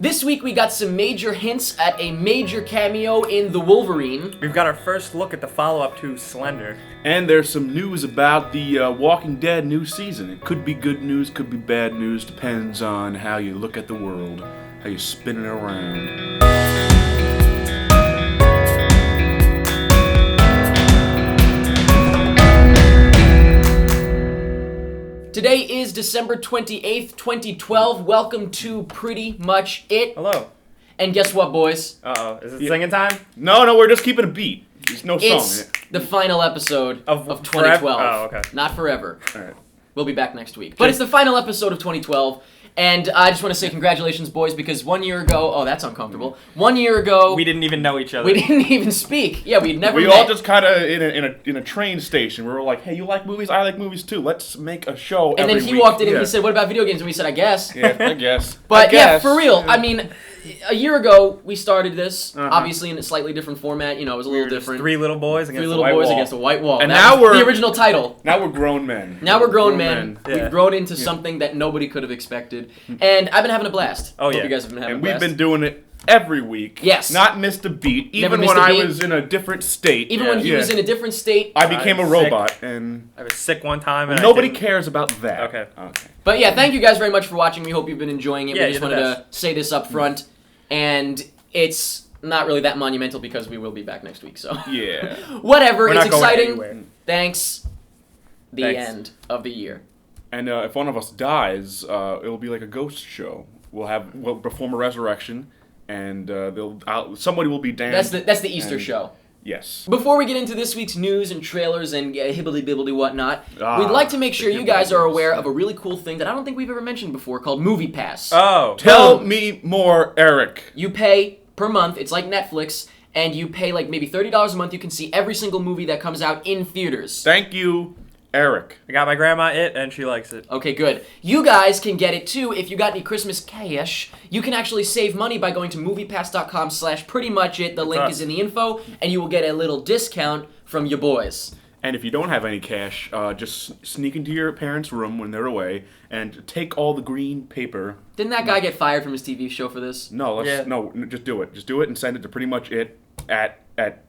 This week we got some major hints at a major cameo in the Wolverine. We've got our first look at the follow-up to Slender. And there's some news about the Walking Dead new season. It could be good news, could be bad news, depends on how you look at the world, how you spin it around. Today is December 28th, 2012. Welcome to Pretty Much It. Hello. And guess what, boys? Uh-oh. Is it singing time? No, we're just keeping a beat. There's no song. It's the final episode of 2012. Oh, okay. Not forever. All right. We'll be back next week. But it's the final episode of 2012. And I just want to say congratulations, boys, because 1 year ago... Oh, that's uncomfortable. 1 year ago... We didn't even know each other. We didn't even speak. Yeah, we'd never We met. all just kind of in a train station. We were like, hey, you like movies? I like movies too. Let's make a show And every then he week. walked in and he said, what about video games? And we said, I guess. Yeah, I guess. But I yeah, guess. for real. I mean, a year ago, we started this, obviously in a slightly different format. You know, it was a little different. Three little boys against Three a little white boys wall. against a white wall. And That now was we're- the original title. Now we're grown men. Now we're grown men. Yeah. We've grown into something that nobody could have expected. And I've been having a blast. Oh, Hope yeah. you guys have been having And a we've blast. been doing it every week. Yes. Not missed a beat. Never Even missed when a I beat. was in a different state. Even when he was in a different state. I became a sick. robot, and I was sick one time and nobody I didn't- cares about that. Okay. But yeah, thank you guys very much for watching. We hope you've been enjoying it. Yeah, We just you're the wanted to say this up front. And it's not really that monumental because we will be back next week. So Yeah. whatever. We're It's not going exciting. anywhere. Thanks. The Thanks. end of the year. And if one of us dies, it'll be like a ghost show. We'll perform a resurrection, and somebody will be damned. That's the Easter and- show. Yes. Before we get into this week's news and trailers and hibbly-bibbly whatnot, Ah, we'd like to make sure the you guys are hibbly-bibblies. aware of a really cool thing that I don't think we've ever mentioned before called Movie Pass. Oh. Tell me more, Eric. You pay per month, it's like Netflix, and you pay like maybe $30 a month, you can see every single movie that comes out in theaters. Thank you, Eric. I got my grandma it, and she likes it. Okay, good. You guys can get it too if you got any Christmas cash. You can actually save money by going to moviepass.com/prettymuchit. The link us. is in the info, and you will get a little discount from your boys. And if you don't have any cash, just sneak into your parents' room when they're away and take all the green paper. Didn't that guy get fired from his TV show for this? No, just do it. Just do it and send it to pretty much it at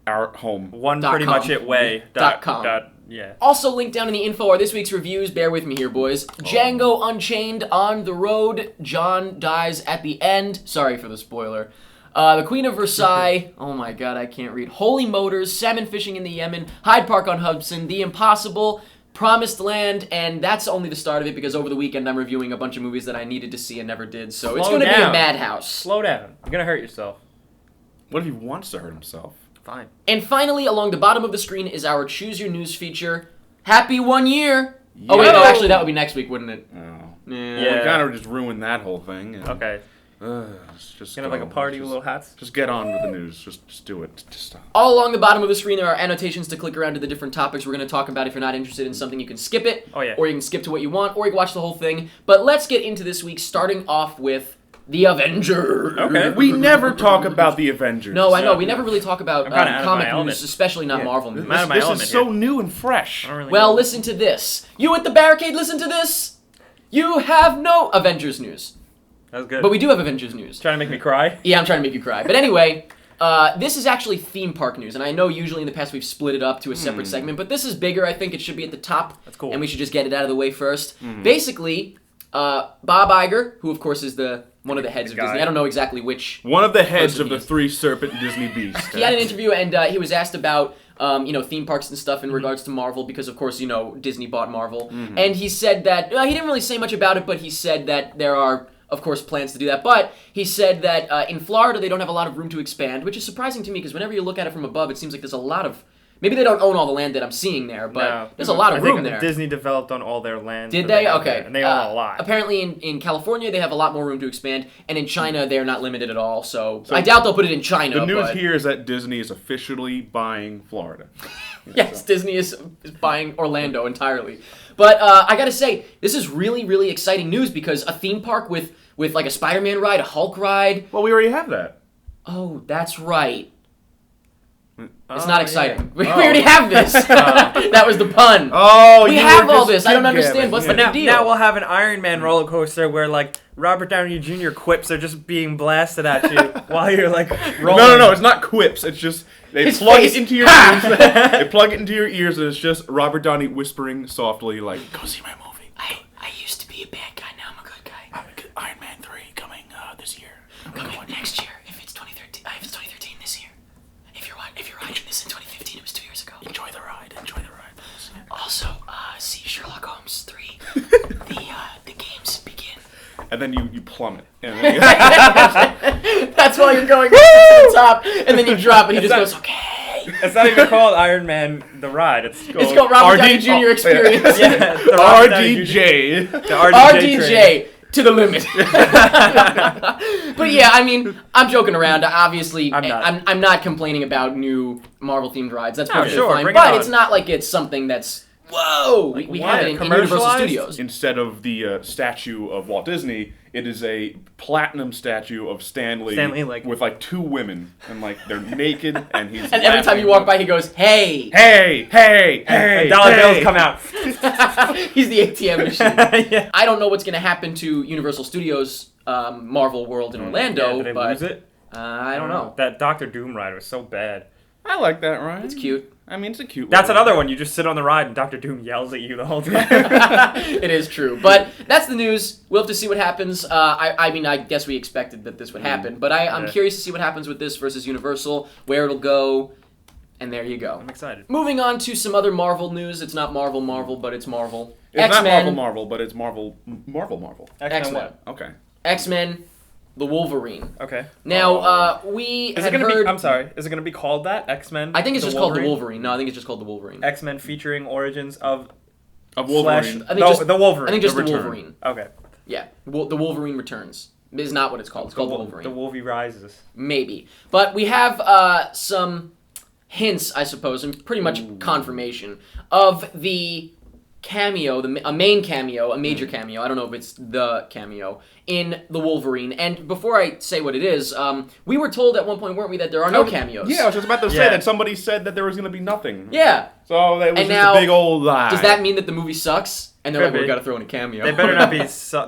our home. One Dot pretty com. much it way. Dot com. Yeah. Also linked down in the info are this week's reviews. Bear with me here, boys. Django Unchained, On the Road. John dies at the end. Sorry for the spoiler. The Queen of Versailles. Oh my god, I can't read. Holy Motors. Salmon Fishing in the Yemen. Hyde Park on Hudson. The Impossible. Promised Land. And that's only the start of it because over the weekend I'm reviewing a bunch of movies that I needed to see and never did. So it's Slow going to be a down. madhouse. Slow down. You're gonna hurt yourself. What if he wants to hurt himself? Fine. And finally, along the bottom of the screen is our Choose Your News feature. Happy 1 year! Oh wait, no, Yo! actually that would be next week, wouldn't it? Oh. Yeah. We kind of just ruined that whole thing. Okay. Just Gonna have like a party with little hats. Just get on with the news. Just do it. Just stop. All along the bottom of the screen there are annotations to click around to the different topics we're going to talk about. If you're not interested in something, you can skip it. Oh, yeah. Or you can skip to what you want, or you can watch the whole thing. But let's get into this week, starting off with The Avengers. Okay. We never talk about the Avengers. No, I know. We never really talk about I'm kinda out of comic my news, element. especially not Yeah. Marvel news. I'm out of my This element is so here. new and fresh. I don't really Well, know. listen to this. You at the barricade, listen to this. You have no Avengers news. That was good. But we do have Avengers news. Trying to make me cry. Yeah, I'm trying to make you cry. But anyway, this is actually theme park news, and I know usually in the past we've split it up to a separate segment, but this is bigger. I think it should be at the top. That's cool. And we should just get it out of the way first. Basically, Bob Iger, who of course is one of the heads of guy. Disney. I don't know exactly which. One of the heads Person of the he is. three serpent Disney beasts. He had an interview, and he was asked about theme parks and stuff in regards to Marvel, because of course Disney bought Marvel, and he said that he didn't really say much about it, but he said that there are, of course, plans to do that. But he said that in Florida they don't have a lot of room to expand, which is surprising to me because whenever you look at it from above, it seems like there's a lot of. Maybe they don't own all the land that I'm seeing there, but No. there's a lot of I think room there. Disney developed on all their land. Did that they? have Okay. there, and they own a lot. Apparently in California they have a lot more room to expand, and in China they're not limited at all. So I doubt they'll put it in China. The news but here is that Disney is officially buying Florida. yes, Disney is buying Orlando entirely. But I gotta say, this is really, really exciting news because a theme park with like a Spider-Man ride, a Hulk ride. Well, we already have that. Oh, that's right. It's not exciting. We already have this. That was the pun. Oh, we you have were all just this. I don't jib-jabbing. understand. What's But the big deal? now we'll have an Iron Man roller coaster where like Robert Downey Jr. quips are just being blasted at you while you're like rolling. No, it's not quips. It's just they His plug face. it into your ears. They plug it into your ears, and it's just Robert Downey whispering softly, like, "Go see my movie." I used to be a bad guy. Now I'm a good guy. Iron Man 3 coming this year. Coming next year. If it's 2013, if it's 2013 this year. If you're watching this in 2015, it was 2 years ago. Enjoy the ride. Also, see Sherlock Holmes 3. The games begin. And then you plummet. And then That's why you're going to the top, and then you drop, and he just that- goes, okay. It's not even called Iron Man the Ride. It's called Robert Downey RD Jr. Experience. yeah, the Robert Downey Jr. RDJ. The RDJ. train. RDJ to the limit. But yeah, I mean, I'm joking around. Obviously, I'm not. I'm not complaining about new Marvel themed rides. That's perfectly sure, fine. bring it But on. it's not like it's something that's whoa. We have it in Universal commercialized? Studios. Instead of the statue of Walt Disney, it is a platinum statue of Stanley like- with like 2 women, and like they're naked, and he's And every time you walk by, he goes, "Hey." hey, hey, hey, And dollar hey. bills come out. He's the ATM machine. Yeah. I don't know what's going to happen to Universal Studios Marvel World in Orlando, Yeah, did they but lose it? I don't know. That Doctor Doom ride was so bad. I like that ride. It's cute. I mean, it's a cute. That's little- another one. You just sit on the ride and Doctor Doom yells at you the whole time. It is true, but that's the news. We'll have to see what happens. I mean, I guess we expected that this would happen, but I'm Yeah. curious to see what happens with this versus Universal, where it'll go, and there you go. I'm excited. Moving on to some other Marvel news. It's not Marvel, but it's Marvel. It's not X-Men. Marvel, but it's Marvel. X-Men. what? Okay. X-Men, the Wolverine. Okay. Now, we Is it had gonna heard... be? I'm sorry. Is it gonna be called that? X-Men. I think it's just called the Wolverine. No, I think it's just called the Wolverine. X-Men featuring origins of Of Wolverine. Slash, I think no, just- the Wolverine. I think just the Return. Wolverine. Okay. Yeah, the Wolverine Returns. Is not what it's called. It's called the Wolverine. The Wolvie rises. Maybe. But we have some hints, I suppose, and pretty much confirmation of the cameo, a main cameo, a major cameo. I don't know if it's the cameo in the Wolverine. And before I say what it is, we were told at one point, weren't we, that there are no cameos? Yeah, I was just about to say Yeah. that somebody said that there was going to be nothing. Yeah. So that was And just now, a big old lie. Does that mean that the movie sucks? And they're Could like, well, we be. got to throw in a cameo. They better not be.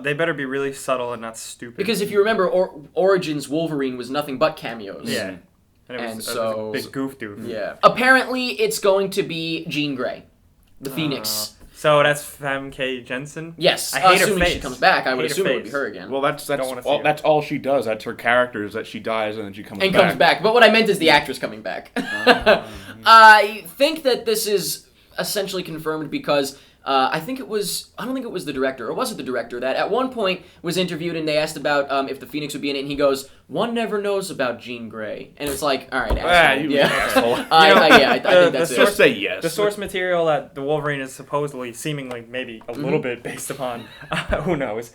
They better be really subtle and not stupid. Because if you remember, Origins Wolverine was nothing but cameos. yeah. And, And it was so- a big goof dude. Yeah. Apparently, it's going to be Jean Grey, the Phoenix. So that's Famke Jensen. Yes, I hate her assuming she face. comes back, I would Hate her assume it would be face. her again. Well, that's Don't wanna see all, her. that's all she does. That's her character, is that she dies and then she comes And back. comes back. But what I meant is the actress coming back. I think that this is essentially confirmed because I don't think it was the director, or was it the director, that at one point was interviewed and they asked about if the Phoenix would be in it, and he goes, "One never knows about Jean Grey." And it's like, all right, asshole. you yeah. asshole. I think that's Just it. say yes. The source material that the Wolverine is supposedly, seemingly, maybe a little bit based upon, who knows.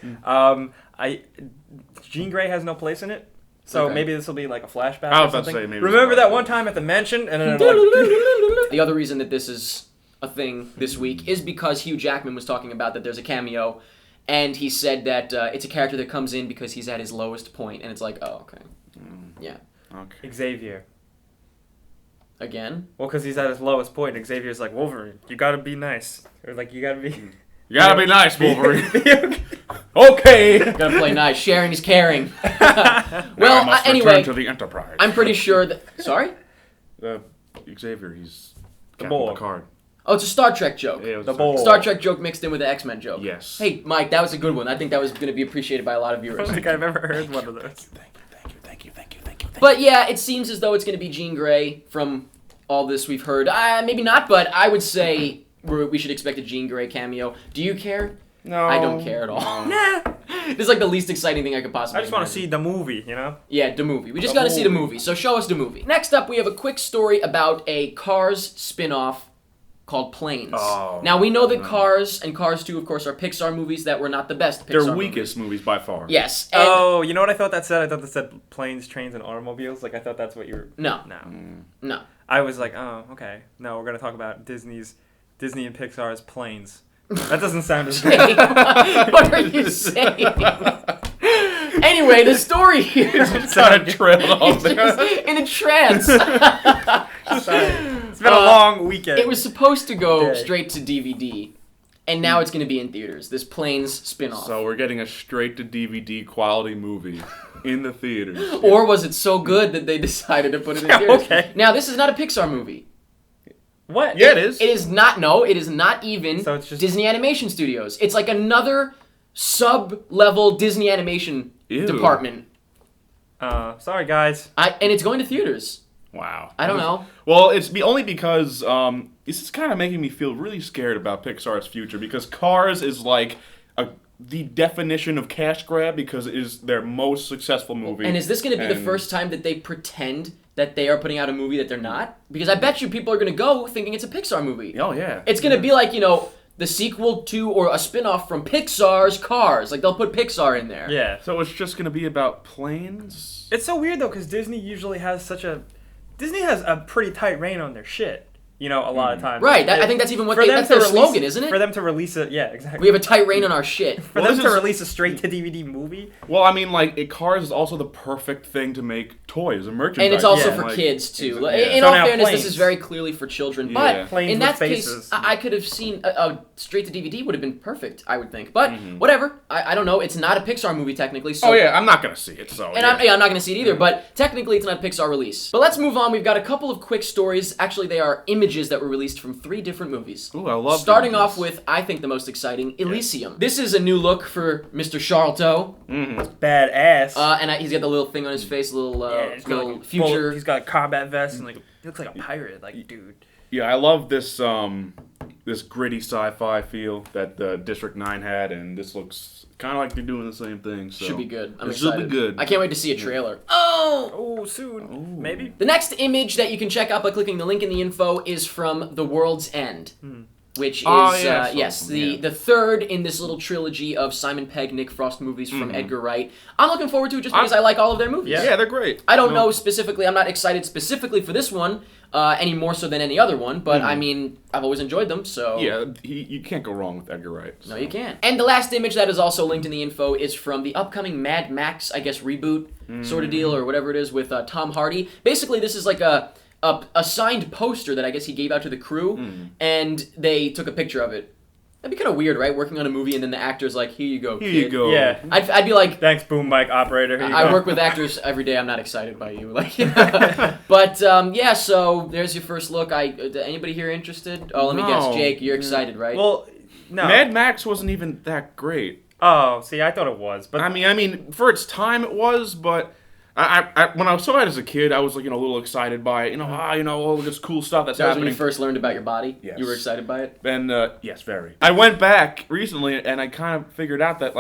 Jean Grey has no place in it, so Okay. maybe this will be like a flashback I or was about to something. say maybe Remember it's a that flashback. one time at the mansion, and then like, The other reason that this is a thing this week is because Hugh Jackman was talking about that there's a cameo, and he said that it's a character that comes in because he's at his lowest point, and it's like, oh, okay. Yeah. Okay. Xavier. Again? Well, because he's at his lowest point. Xavier's like, Wolverine, you gotta be nice, or like you gotta be. You gotta be nice, Wolverine. Okay. Gotta play nice. Sharing is caring. Now Well, I must anyway, return to the Enterprise. I'm pretty sure that... Sorry? Xavier, he's The Captain Borg. Picard. Oh, it's a Star Trek joke. Yeah, it was The a- Borg. Star Trek joke mixed in with the X-Men joke. Yes. Hey, Mike, that was a good one. I think that was going to be appreciated by a lot of I viewers. don't think I've ever heard one of those. Thank you. But yeah, it seems as though it's going to be Jean Grey from all this we've heard. Maybe not, but I would say we should expect a Jean Grey cameo. Do you care? No. I don't care at all. Nah. This is like the least exciting thing I could possibly I just want to imagine. see the movie, you know? Yeah, the movie. We just The got to see the movie. movie, so show us the movie. Next up, we have a quick story about a Cars spin-off called Planes. Oh, now, we know that Cars and Cars 2, of course, are Pixar movies that were not the best Pixar They're weakest movies by far. Yes. And Oh, you know what I thought that said? I thought that said planes, trains, and automobiles. Like, I thought that's what you were... No. No. I was like, oh, okay. No, we're going to talk about Disney and Pixar's planes. That doesn't sound as good. What are you saying? Anyway, the story here. Kind of trailed off He's just there. in a trance. Sorry. It's been a long weekend. It was supposed to go Day. straight to DVD, and now it's going to be in theaters. This Planes spin-off. So we're getting a straight to DVD quality movie in the theaters. Or was it so good that they decided to put it in theaters? Okay. Now, this is not a Pixar movie. What? Yeah, it is. It is not. No, it is not even So it's just- Disney Animation Studios. It's like another sub-level Disney Animation Ew. department. Sorry, guys. And it's going to theaters. Wow. I don't know. Well, only because this is kind of making me feel really scared about Pixar's future because Cars is like the definition of cash grab because it is their most successful movie. And is this going to be the first time that they pretend that they are putting out a movie that they're not? Because I bet you people are going to go thinking it's a Pixar movie. Oh yeah. It's going to be like, the sequel to or a spin-off from Pixar's Cars. Like, they'll put Pixar in there. Yeah. So it's just gonna be about planes. It's so weird though, because Disney usually has Disney has a pretty tight rein on their shit. A lot of times. Right. I think that's even what For them that's to their release- slogan, isn't it? For them to release it, yeah, exactly. We have a tight rein on our shit. For Well, them this to is- release a straight-to-DVD movie. Well, I mean, like, Cars is also the perfect thing to make toys and merchandise. And it's also Yeah. for Like, kids, too. yeah. In So all now fairness, Planes. this is very clearly for children. Yeah. But Planes in with that faces. case, I could have seen a straight-to-DVD would have been perfect, I would think. But whatever. I don't know. It's not a Pixar movie, technically. So Oh yeah, I'm not gonna see it. So. And I'm not going to see it either, but technically it's not a Pixar release. But let's move on. We've got a couple of quick stories. Actually, they are images that were released from 3 different movies. Ooh, I love Starting images. off with, I think, the most exciting, Elysium. This is a new look for Mr. Charlton. Badass. And he's got the little thing on his face, little, He's got, little like, future. He's got a combat vest and he looks like a pirate, dude. Yeah, I love this this gritty sci-fi feel that District 9 had, and this looks kind of like they're doing the same thing. So. Should be good. I'm It excited. should be good. I can't wait to see a trailer. Oh! Oh, soon. Maybe. The next image that you can check out by clicking the link in the info is from The World's End. Which is, Oh, yeah, I saw yes, some, the third in this little trilogy of Simon Pegg, Nick Frost movies from Edgar Wright. I'm looking forward to it just because I like all of their movies. Yeah. Yeah, they're great. I don't know specifically, I'm not excited specifically for this one, any more so than any other one, but I mean, I've always enjoyed them, so... Yeah, you can't go wrong with Edgar Wright. No, you can't. And the last image that is also linked in the info is from the upcoming Mad Max, I guess, reboot sort of deal, or whatever it is, with Tom Hardy. Basically, this is like a signed poster that I guess he gave out to the crew, and they took a picture of it. That'd be kind of weird, right? Working on a movie and then the actor's like, here you go, kid. Here you go. Yeah. I'd be like, Thanks, boom mic operator. Here you I go. work with actors every day. I'm not excited by you, but yeah. So there's your first look. Anybody here interested? Oh, let me guess, No. Jake. You're excited, right? Well, no. Mad Max wasn't even that great. Oh, see, I thought it was, but I mean, for its time it was, but I when I saw it as a kid, I was like, a little excited by it. All this cool stuff that's that was when happening. you first learned about your body. Yes. You were excited by it. And yes, very. I went back recently, and I kind of figured out that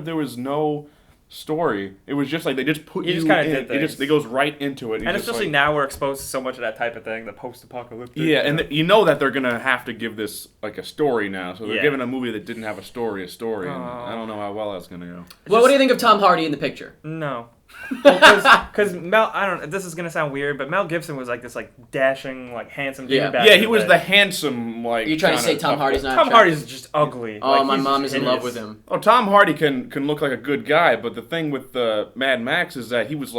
there was no story. It was just like they just put You you just kinda in. did things. It goes right into it. and just, especially now we're exposed to so much of that type of thing, the post-apocalyptic. Yeah, and you know that they're gonna have to give this like a story now. So they're Yeah. giving a movie that didn't have a story. And I don't know how well that's gonna go. Well, what do you think of Tom Hardy in the picture? No. Because Mel, I don't. This is gonna sound weird, but Mel Gibson was like this, dashing, handsome dude Yeah. back Yeah, in he the was day. the handsome Are you trying to say kinda Tom tough Hardy's guy. not Tom attractive? Hardy's just ugly. Oh, my he's mom is in love hideous. with him. Oh, Tom Hardy can look like a good guy, but the thing with Mad Max is that he was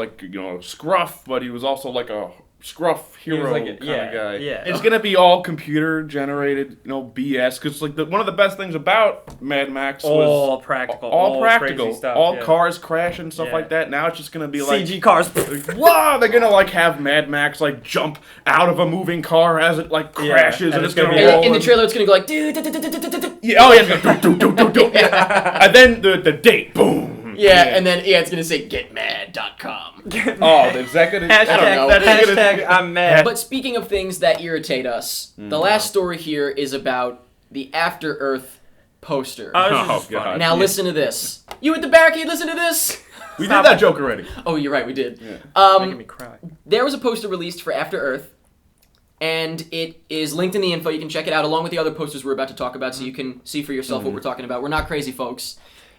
scruff, but he was also like a scruff hero like kind yeah, of guy. yeah. It's gonna be all computer generated, BS. Because one of the best things about Mad Max was All practical, all practical, crazy stuff, all yeah. cars crash and stuff Yeah. like that. Now it's just gonna be like CG cars. wow, they're gonna have Mad Max jump out of a moving car as it crashes, and and it's it's gonna gonna roll. be- And in the and- trailer, it's gonna go like, do. yeah, oh yeah, it's gonna do, do, do, do, do. And then the date, boom. Yeah, and then it's gonna say getmad.com. Oh, is that gonna? I don't know. Hashtag I'm mad. But speaking of things that irritate us, the last story here is about the After Earth poster. This is Oh, just funny. God. Now listen to this. You at the barricade, listen to this. We did that joke already. Oh, you're right, we did. Making me cry. There was a poster released for After Earth, and it is linked in the info. You can check it out along with the other posters we're about to talk about, so you can see for yourself what we're talking about. We're not crazy, folks.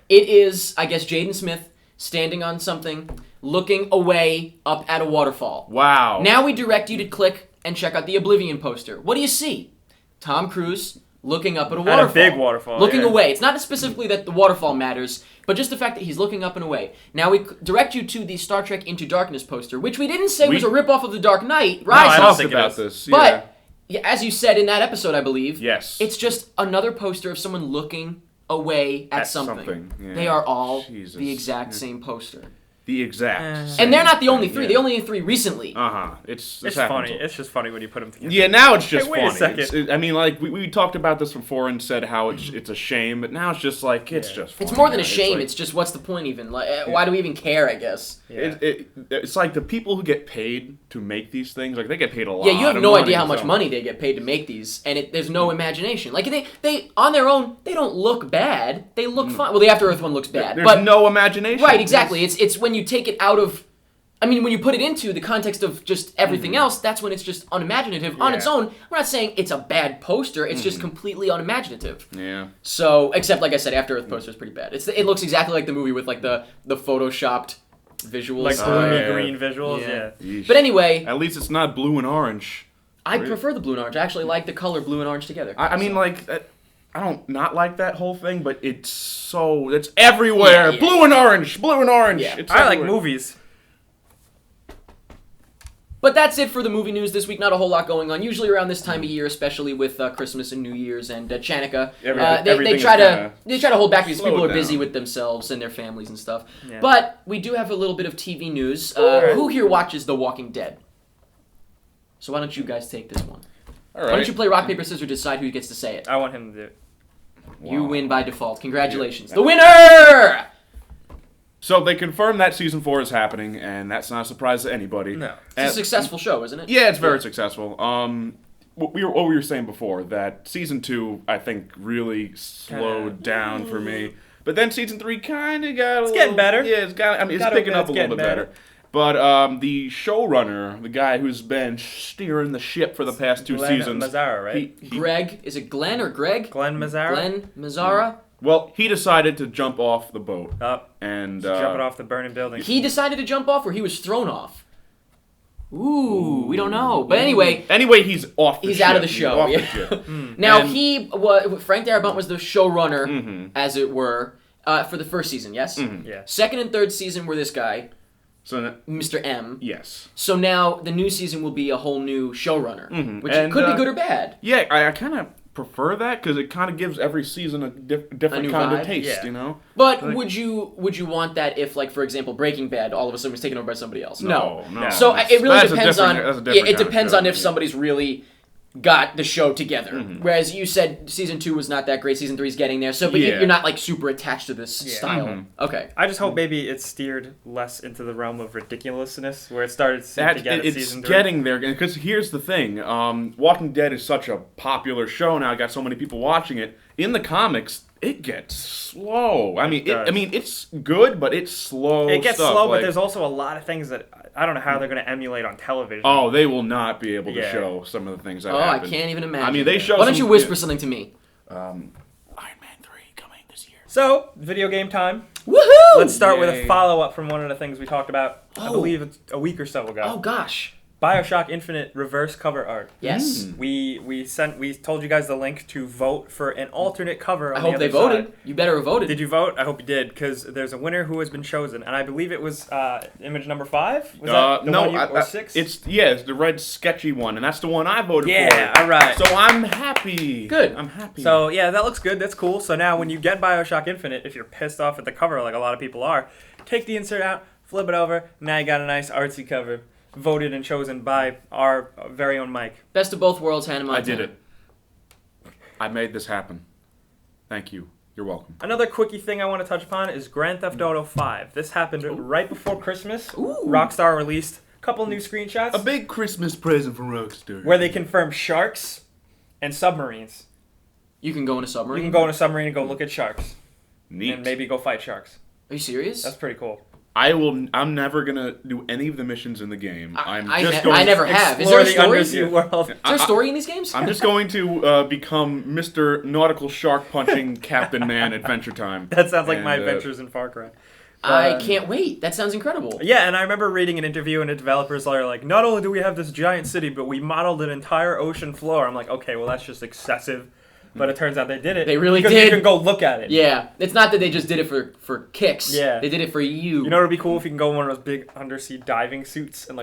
It is, I guess, Jaden Smith standing on something, looking away up at a waterfall. Wow. Now we direct you to click and check out the Oblivion poster. What do you see? Tom Cruise looking up at a waterfall. At a big waterfall. Looking away. It's not specifically that the waterfall matters, but just the fact that he's looking up and away. Now we direct you to the Star Trek Into Darkness poster, which we didn't say was a ripoff of The Dark Knight Rises. I don't think about it this. But as you said in that episode, I believe, yes, it's just another poster of someone looking away at something. Yeah. They are all Jesus. the exact same poster. The exact. And they're not the only three. Yeah. They only had three recently. It's funny. It's just funny when you put them together. Yeah, now it's just Hey, wait funny. a second. I mean, like we talked about this before and said how it's a shame, but now it's just like it's just. Funny. It's more than a It's shame. like- It's just what's the point even? Like, why do we even care? I guess. Yeah. It's like the people who get paid to make these things, like they get paid a lot. Yeah, you have of no money, idea how much so- money they get paid to make these, and there's no imagination. Like they on their own, they don't look bad. They look fine. Well, the After Earth one looks bad, There's but no imagination. right, exactly. It's when you take it out of. I mean, when you put it into the context of just everything else, that's when it's just unimaginative on its own. We're not saying it's a bad poster. It's just completely unimaginative. Yeah. So, except like I said, After Earth poster is pretty bad. It looks exactly like the movie with like the photoshopped visuals. Like gloomy yeah. green visuals. Yeah. Yeah. But anyway, At least it's not blue and orange. I prefer the blue and orange. I actually like the color blue and orange together. I mean, like, I don't not like that whole thing, but it's everywhere. Yeah. Blue and orange. Blue and orange. Yeah. It's I like everywhere. movies. But that's it for the movie news this week. Not a whole lot going on. Usually around this time of year, especially with Christmas and New Year's and Chanukah, they everything try is to hold back because slow people are down. busy with themselves and their families and stuff. Yeah. But we do have a little bit of TV news. Alright. Who here watches The Walking Dead? So why don't you guys take this one? All Why right. don't you play rock paper scissors, decide who gets to say it? I want him to do it. You Wow. win by default. Congratulations, the winner! So they confirmed that season 4 is happening, and that's not a surprise to anybody. No. It's a successful show, isn't it? Yeah, it's very successful. What we were saying before, that season 2 I think really slowed down for me, but then season 3 kind of got It's getting better. Yeah, it's picking up a little bit better. But the showrunner, the guy who's been steering the ship for the past 2 Glenn seasons, Mazzara, right? Greg, is it Glenn or Greg? Glenn Mazzara. Glenn Mazzara? well, he decided to jump off the boat Up. and Jumping off the burning building. He decided to jump off, or he was thrown off? Ooh, we don't know. But anyway, he's off. he's ship. out of the show. Off Yeah. the ship. Now And- Frank Darabont was the showrunner, as it were, for the first season. Yes. Yeah. Second and third season were this guy, So Mr. M. yes. So now the new season will be a whole new showrunner, which And, could be good or bad. Yeah, I kind of prefer that because it kind of gives every season a different new kind vibe? of taste, Yeah. you know? But Like- would you want that if, like, for example, Breaking Bad all of a sudden was taken over by somebody else? No. So it really That's a depends on different- that's a yeah, different it kind of depends show, on if yeah. somebody's really got the show together. Whereas you said season 2 was not that great, season 3 is getting there. So but Yeah. you're not like super attached to this style. Okay. I just hope maybe it steered less into the realm of ridiculousness, where it started to seem to get at It's season 3. getting there because here's the thing: Walking Dead is such a popular show now. Got so many people watching it. In the comics, it gets slow. I mean, does. it's good, but it's slow. It gets stuff. slow, but like- there's also a lot of things that I don't know how they're going to emulate on television. Oh, they will not be able to Yeah. show some of the things that Oh, I happen. can't even imagine. I mean, they show. Why don't some- you whisper something to me? Iron Man 3 coming this year. So, video game time. Woohoo! Let's start with Yay. a follow-up from one of the things we talked about, I Oh. believe it's a week or so ago. Oh gosh. BioShock Infinite reverse cover art. Yes. We told you guys the link to vote for an alternate cover on I the hope other they voted. side. You better have voted. Did you vote? I hope you did, because there's a winner who has been chosen, and I believe it was image number 5. Was that the one or 6? It's the red sketchy one, and that's the one I voted for. Yeah, all right. So I'm happy. Good. I'm happy. So yeah, that looks good. That's cool. So now when you get BioShock Infinite, if you're pissed off at the cover like a lot of people are, take the insert out, flip it over. Now you got a nice artsy cover, voted and chosen by our very own Mike. Best of both worlds, Hannah Montana. I did it. I made this happen. Thank you. You're welcome. Another quickie thing I want to touch upon is Grand Theft Auto 5. This happened right before Christmas. Ooh. Rockstar released a couple new screenshots A big Christmas present from Rockstar. where they confirm sharks and submarines. You can go in a submarine. You can go in a submarine and go look at sharks Neat. and maybe go fight sharks. Are you serious? That's pretty cool. I'm never gonna do any of the missions in the game. I going. never have. Is Explore there a the story? undersea world. Is there a story in these games? I'm just going to become Mr. Nautical Shark Punching Captain Man Adventure Time. That sounds like And, my adventures in Far Cry. I can't wait. That sounds incredible. Yeah, and I remember reading an interview and a developers are like, not only do we have this giant city, but we modeled an entire ocean floor. I'm like, okay, well that's just excessive. but it turns out they did it. They really because did. You can go look at it. Yeah, it's not that they just did it for kicks. Yeah. They did it for you. You know what would be cool if you can go in one of those big undersea diving suits and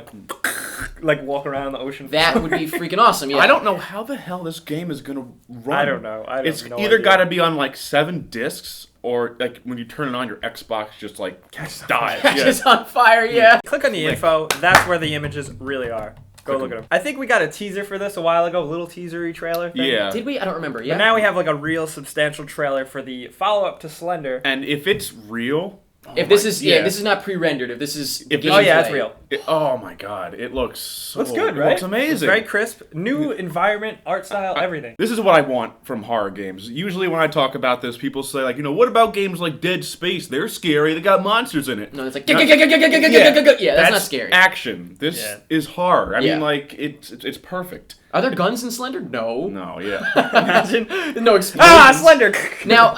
like walk around in the ocean. That would be freaking awesome. Yeah. I don't know how the hell this game is gonna run. I don't know. It's no either idea. got to be on like 7 discs, or like when you turn it on, your Xbox just like dies. Catches on fire. Yeah. Click on the info. That's where the images really are. Go look at them. I think we got a teaser for this a while ago, a little teasery trailer thing. Yeah. Did we? I don't remember. But Yeah. now we have like a real substantial trailer for the follow-up to Slender. And if it's real, If this is this is not pre-rendered. If this is If- Oh yeah, gameplay. it's real. oh my god, it looks so, Looks good, it right? looks amazing. It's very crisp. New environment, art style, everything. This is what I want from horror games. Usually when I talk about this, people say like, what about games like Dead Space? They're scary. They got monsters in it. No, it's like Yeah. yeah, that's not scary. Action. This Yeah. is horror. I Yeah. mean, like it's perfect. Are there guns in Slender? No. No, yeah. Imagine. No explosions. Ah, Slender. Now,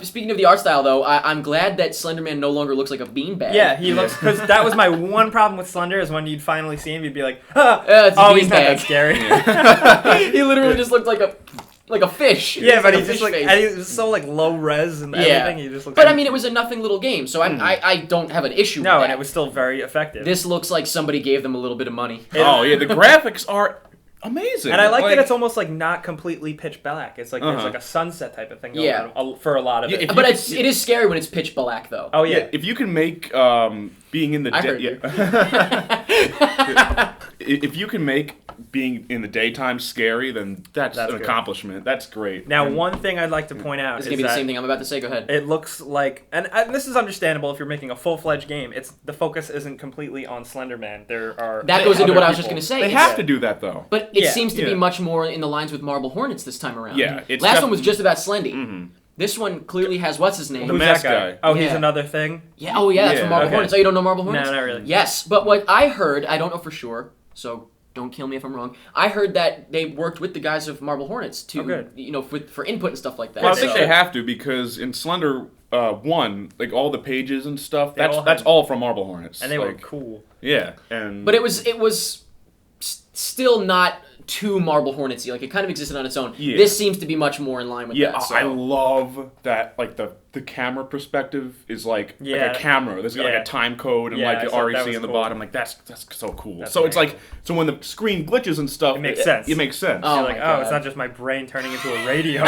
speaking of the art style, though, I'm glad that Slenderman no longer looks like a beanbag. Yeah, he looks, because that was my one problem with Slender, is when you'd finally see him, you'd be like, it's a oh, he's not that beanbag. scary. He literally just looked like a fish. Yeah, but a he's just fish like, face. and he was so like low res and everything. He just looks But like, I mean, it was a nothing little game, so I don't have an issue no, with and that. it was still very effective. This looks like somebody gave them a little bit of money. Oh yeah, the graphics are amazing. and I like that it's almost like not completely pitch black. It's like there's Uh-huh. like a sunset type of thing going Yeah. on for a lot of Yeah, it. if But you it is scary when it's pitch black, though. Oh yeah. if you can make being in the I heard you. if you can make being in the daytime scary, then that's an good. accomplishment. That's great. Now, And- one thing I'd like to point out It's is gonna be the that same thing I'm about to say. Go ahead. it looks like, and this is understandable if you're making a full-fledged game. It's the focus isn't completely on Slenderman. There are That goes into other what I was just people. gonna say. they It's- have to do that though. But it Yeah, seems to be yeah. much more in the lines with Marble Hornets this time around. Yeah, it's Last one was definitely- just about Slendy. This one clearly has what's his name? The Who's mask that guy. Oh, he's Yeah. another thing. Yeah. Oh yeah, that's Yeah, from Marble okay. Hornets. Oh, you don't know Marble Hornets? No, not really. Yes, but what I heard, I don't know for sure, so don't kill me if I'm wrong. I heard that they worked with the guys of Marble Hornets to, Oh, good. for input and stuff like that. Well, I think So- they have to, because in Slender 1, like all the pages and stuff, They all that's had- all from Marble Hornets. And they were like, cool. Yeah, and But it was still not too Marble Hornetsy. Like it kind of existed on its own. Yeah. This seems to be much more in line with yeah, that. So. I love that. Like the camera perspective is like Yeah. a camera. There's got Yeah. like a time code and Yeah, like I the thought that REC was on the cool. bottom. Like that's so cool. That's so it's very like so when the screen glitches and stuff, It makes sense. It makes sense. Oh You're my like, God. it's not just my brain turning into a radio.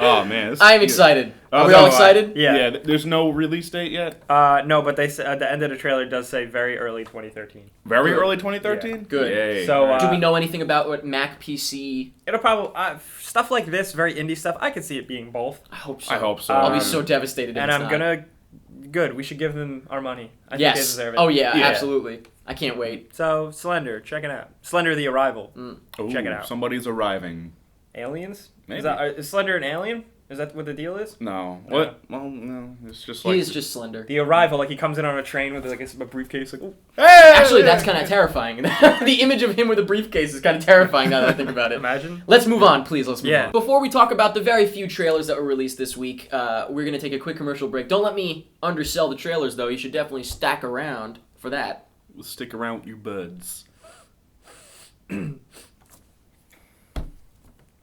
Oh man, this- I'm excited. Oh, Are we so all am I. excited? Yeah. There's no release date yet. No, but they at the end of the trailer does say very early 2013. Very Good. early 2013. Good. Yay. So, Do we know anything about what Mac PC? It'll probably stuff like this, very indie stuff. I could see it being both. I hope so. I hope so. I'll be so devastated. If And it's I'm not. good. We should give them our money. I think they Yes. deserve it. Oh yeah, Yeah. absolutely. I can't wait. So Slender, check it out. Slender: The Arrival. Ooh, check it out. Somebody's arriving. Aliens? Maybe. Is Slender an alien? Is that what the deal is? No. No. What? Well, no. It's just He like is just Slender. The Arrival, like he comes in on a train with like a briefcase, like, oh. Actually, that's kind of terrifying. The image of him with a briefcase is kind of terrifying now that I think about it. Imagine. Let's move on, please. Let's move Yeah. on. Before we talk about the very few trailers that were released this week, we're going to take a quick commercial break. Don't let me undersell the trailers, though. You should definitely stack around for that. Stick around with your buds.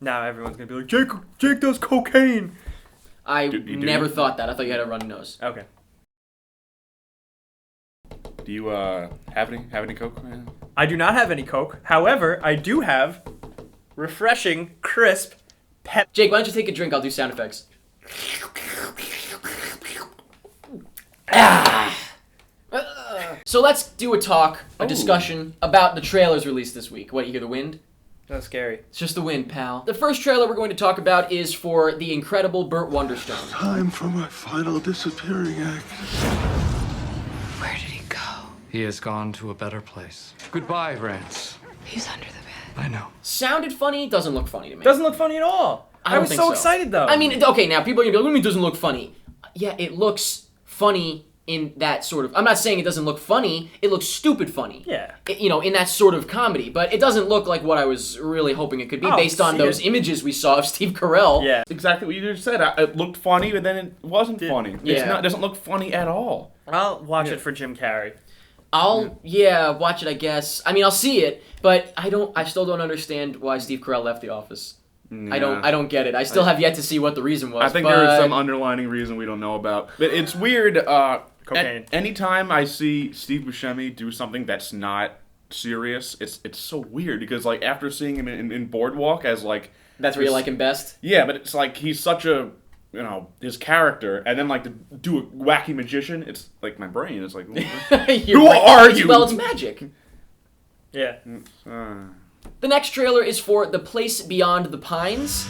Now everyone's gonna be like, Jake does cocaine. I You do? never thought that. I thought you had a runny nose. Okay. Do you have any Coke? Man? I do not have any Coke. However, I do have refreshing, crisp pep. Jake, why don't you take a drink? I'll do sound effects. So let's do a discussion about the trailers released this week. What, you hear the wind? That's scary. It's just the wind, pal. The first trailer we're going to talk about is for the incredible Burt Wonderstone. Time for my final disappearing act. Where did he go? He has gone to a better place. Goodbye, Rance. He's under the bed. I know. Sounded funny, doesn't look funny to me. Doesn't look funny at all. I I don't was think so so. excited though. I mean, okay, now people are going to be like, what do you mean it doesn't look funny? Yeah, it looks funny in that sort of... I'm not saying it doesn't look funny, it looks stupid funny. Yeah. In that sort of comedy, but it doesn't look like what I was really hoping it could be Oh, based on see those it. images we saw of Steve Carell. Yeah. Exactly what you just said. It looked funny, but then it wasn't funny. Yeah. It doesn't look funny at all. I'll watch it for Jim Carrey. I'll watch it, I guess. I mean, I'll see it, but I still don't understand why Steve Carell left The Office. I don't get it. I still have yet to see what the reason was. I think there is some underlining reason we don't know about. But it's weird. Cocaine. Anytime I see Steve Buscemi do something that's not serious, it's so weird because like after seeing him in Boardwalk as like That's where you like him best? yeah, but it's like he's such a his character, and then like to do a wacky magician, it's like my brain is like who are you? Well, it's magic. Yeah. The next trailer is for The Place Beyond the Pines.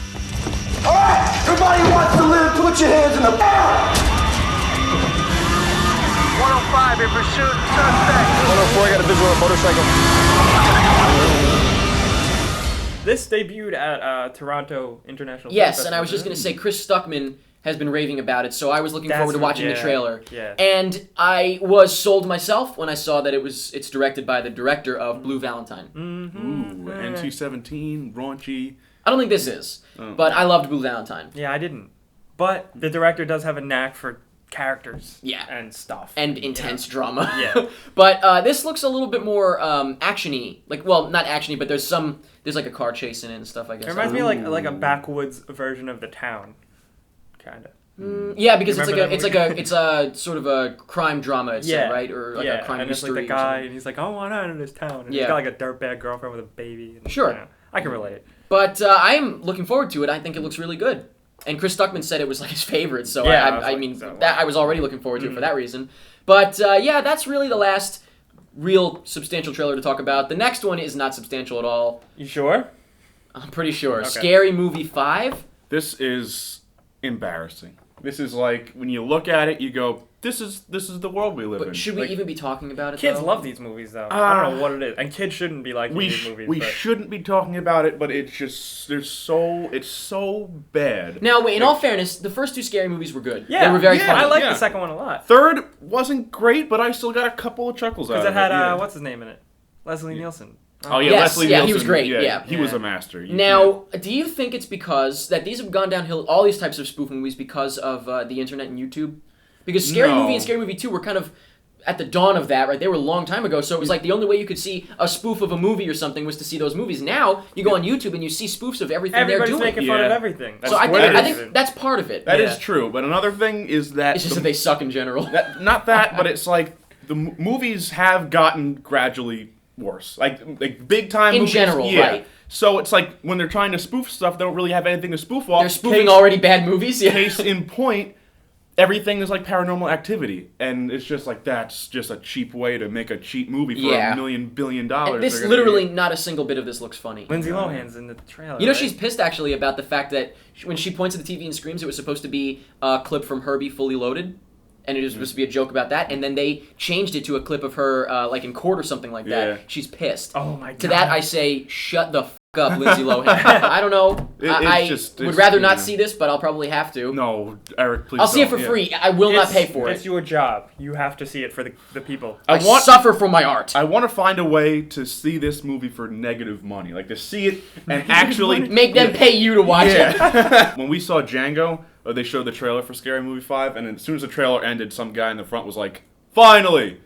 Alright, everybody who wants to live, put your hands in the air. 105 in pursuit of suspect. 104, I got a visual on a motorcycle. This debuted at Toronto International Film Yes, Festival. and I was just going to say Chris Stuckman has been raving about it, so I was looking forward to watching the trailer. Yeah. And I was sold myself when I saw that it's directed by the director of Blue Valentine. Ooh, NC-17, raunchy. I don't think this is, but I loved Blue Valentine. Yeah, I didn't. But the director does have a knack for characters. Yeah. And stuff. And intense drama. Yeah. But this looks a little bit more action-y. Like, well, not action-y, but there's like a car chase in it and stuff, I guess. It reminds me of like a backwoods version of The Town. Kinda. Yeah, because it's Remember a sort of a crime drama, it's said, right? Or like a crime and it's mystery. like the guy, and he's like, "Oh, I'm out of this town," and he's got like a dirtbag girlfriend with a baby. And, Sure. I can relate. But I'm looking forward to it. I think it looks really good. And Chris Stuckman said it was like his favorite, so Yeah, I was already looking forward to it for that reason. But yeah, that's really the last real substantial trailer to talk about. The next one is not substantial at all. You sure? I'm pretty sure. Okay. Scary Movie 5. This is embarrassing. This is like when you look at it, you go, "This is the world we live in." But should we even be talking about it? Kids though? love these movies, though. I don't know what it is, and kids shouldn't be liking these movies. We but... shouldn't be talking about it, but it's so bad. Now, wait. In all fairness, the first two Scary movies were good. Yeah, they were very yeah, funny. I like Yeah. the second one a lot Third wasn't great, but I still got a couple of chuckles out of it. because it had yeah. what's his name in it, Leslie Nielsen. Oh yeah, Yes, Leslie yeah, Nielsen. he was great, yeah. He was a master. Now, do you think it's because that these have gone downhill, all these types of spoof movies, because of the internet and YouTube? Because Scary No. Movie and Scary Movie 2 were kind of at the dawn of that, right? They were a long time ago, so it was like the only way you could see a spoof of a movie or something was to see those movies. Now, you go on YouTube and you see spoofs of everything Everybody's they're doing. making fun of Yeah. everything. So I Twitter think that's part of it. That is Yeah. true, but another thing is that It's just that they suck in general. not that, but it's like the movies have gotten gradually worse. Like big time In movies, general, yeah. right. So it's like when they're trying to spoof stuff, they don't really have anything to spoof off. They're spoofing already bad movies. Yeah. Case in point, everything is like Paranormal Activity, and it's just like that's just a cheap way to make a cheap movie for Yeah. $1 billion. And this They're gonna literally, do. not a single bit of this looks funny. Lindsay Lohan's in the trailer. You know, right? she's pissed actually about the fact that when she points at the TV and screams, it was supposed to be a clip from Herbie Fully Loaded. And it was supposed to be a joke about that, and then they changed it to a clip of her, like in court or something like that. Yeah. She's pissed. Oh my god. To that, I say, shut the up, Lindsay Lohan. I don't know. I would rather not see this, but I'll probably have to. No, Eric, please. I'll see it for don't. free. I will not pay for It's it. your job. You have to see it for the people. I suffer for my art. I want to find a way to see this movie for negative money, like to see it and actually Make them pay you to watch it. When we saw Django, they showed the trailer for Scary Movie 5, and as soon as the trailer ended, some guy in the front was like, "Finally!"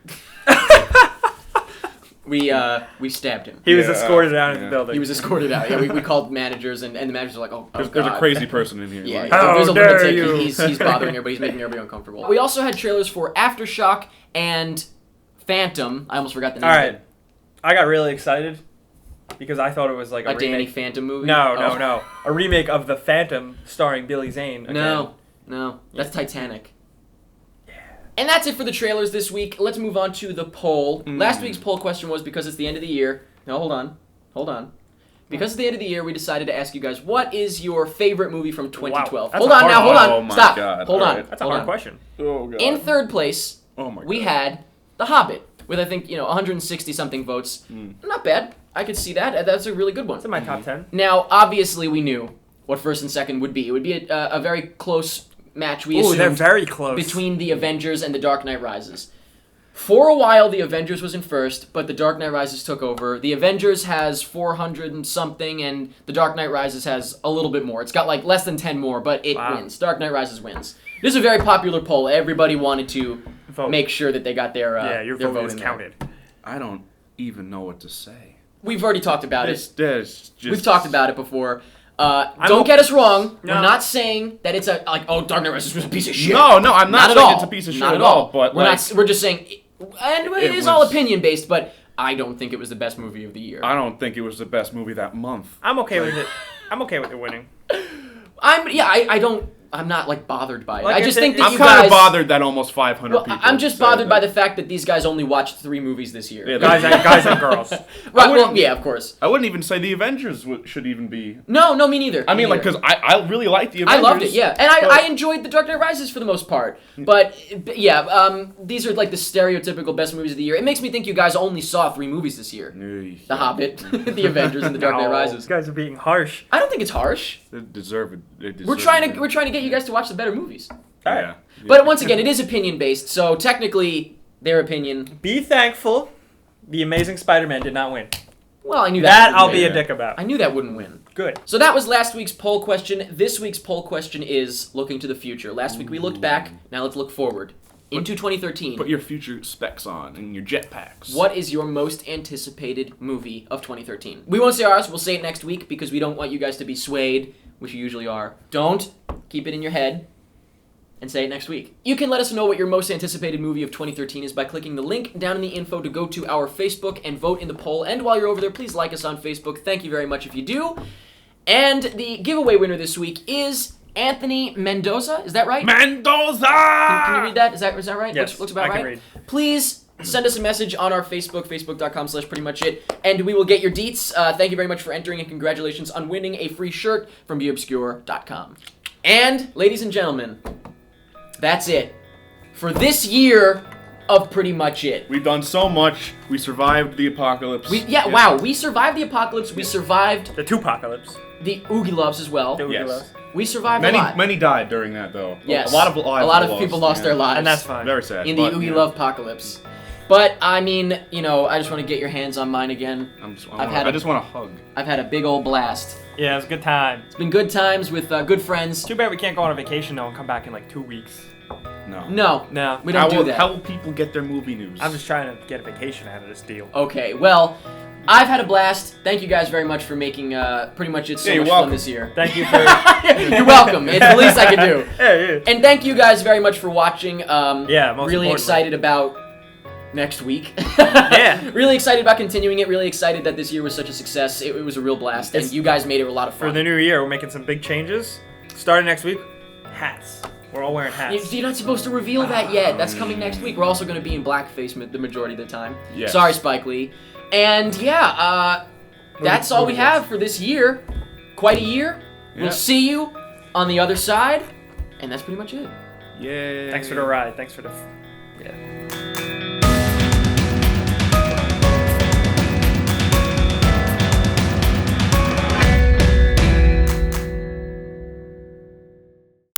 We stabbed him. He was escorted out of the building. He was escorted out. Yeah, we called managers, and the managers were like, oh, There's God. a crazy person in here. Yeah, like, How there's a dare lunatic. you. He's bothering everybody. He's making everybody uncomfortable. We also had trailers for Aftershock and Phantom. I almost forgot the name All of right. it. I got really excited because I thought it was like A a Danny remake. Phantom movie? No, Oh. no. A remake of The Phantom starring Billy Zane. Again. No. That's Titanic. And that's it for the trailers this week. Let's move on to the poll. Last week's poll question was, because it's the end of the year. No, hold on. Because it's the end of the year, we decided to ask you guys, what is your favorite movie from 2012? Wow, Hold that's on a now, hard hold on. one. Oh my Stop. God. Hold All on. right. That's a hold hard on. question. Oh god. In third place, Oh my god. we had The Hobbit with, I think, 160 something votes. Not bad. I could see that. That's a really good one. It's in my top 10. Now, obviously, we knew what first and second would be. It would be a very close match. We Ooh, they're assumed very close. between the Avengers and The Dark Knight Rises. For a while, the Avengers was in first, but The Dark Knight Rises took over. The Avengers has 400 and something, and The Dark Knight Rises has a little bit more. It's got like less than 10 more, but it wins. Dark Knight Rises wins. This is a very popular poll. Everybody wanted to Vote. make sure that they got their your their vote vote is in there. counted. I don't even know what to say. We've already talked about it. There's just We've talked about it before. Don't get us wrong. No. We're not saying that it's a Dark Knight Rises was a piece of shit. No, I'm not at saying all. it's a piece of shit Not at all. But we're like, not. We're just saying, and it is all was- opinion based. But I don't think it was the best movie of the year. I don't think it was the best movie that month. I'm okay with it. I'm okay with it winning. I'm not like bothered by it. Like, I just think that I'm you kind guys. of bothered that almost 500 Well, people. I'm just said bothered by that. the fact that these guys only watched 3 movies this year. Yeah, Guys and girls. Right. Well, wouldn't- yeah, of course. I wouldn't even say the Avengers should even be. No, me neither. I mean, Me like, neither. because I really like the I Avengers. loved it, yeah, and but- I enjoyed The Dark Knight Rises for the most part. But yeah, these are like the stereotypical best movies of the year. It makes me think you guys only saw 3 movies this year: The Hobbit, The Avengers, and The Dark Knight No, Rises. These guys are being harsh. I don't think it's harsh. They deserve it. They deserve We're trying it. to get you guys to watch the better movies. Yeah. But once again, it is opinion based, so technically their opinion. Be thankful The Amazing Spider-Man did not win. Well, I knew That that. I'll wouldn't be win. a dick about. I knew that wouldn't win. Good. So that was last week's poll question. This week's poll question is looking to the future. Last week we looked back. Now let's look forward into 2013. Put your future specs on and your jetpacks. What is your most anticipated movie of 2013? We won't say ours. We'll say it next week because we don't want you guys to be swayed, which you usually are. Don't keep it in your head and say it next week. You can let us know what your most anticipated movie of 2013 is by clicking the link down in the info to go to our Facebook and vote in the poll. And while you're over there, please like us on Facebook. Thank you very much if you do. And the giveaway winner this week is Anthony Mendoza. Is that right? Mendoza! Can you read that? Is that right? Yes, Looks about I can right. read. Please send us a message on our Facebook, facebook.com/prettymuchit, and we will get your deets. Thank you very much for entering, and congratulations on winning a free shirt from beobscure.com. And, ladies and gentlemen, that's it for this year of Pretty Much It. We've done so much. We survived the apocalypse. Wow, we survived the apocalypse. We survived The Two-Pocalypse. the Oogie Loves as well. The Yes. Oogie-Loves. We survived a lot. Many died during that, though. Yes. A lot of lives. A lot of were people lost their lives. And that's fine. Very sad. in the but, Oogie yeah, Love apocalypse. But, I mean, I just want to get your hands on mine again. I just want a hug. I've had a big old blast. Yeah, it was a good time. It's been good times with good friends. Too bad we can't go on a vacation though and come back in like 2 weeks. No. No, we don't do that. How will people get their movie news? I'm just trying to get a vacation out of this deal. Okay, well, I've had a blast. Thank you guys very much for making Pretty Much It so you're much welcome. fun this year. Thank you for. You're welcome. It's the least I can do. Yeah. And thank you guys very much for watching. Yeah, most really importantly. excited about next week. Yeah. Really excited about continuing it. Really excited that this year was such a success. It was a real blast, and It's- you guys made it a lot of fun. For the new year, we're making some big changes. Starting next week, hats. We're all wearing hats. You're not supposed to reveal that yet. That's coming next week. We're also going to be in blackface the majority of the time. Yes. Sorry, Spike Lee. And yeah, that's all we have for this year. Quite a year. Yeah. We'll see you on the other side. And that's pretty much it. Yay. Thanks for the ride. Thanks for the. Yeah.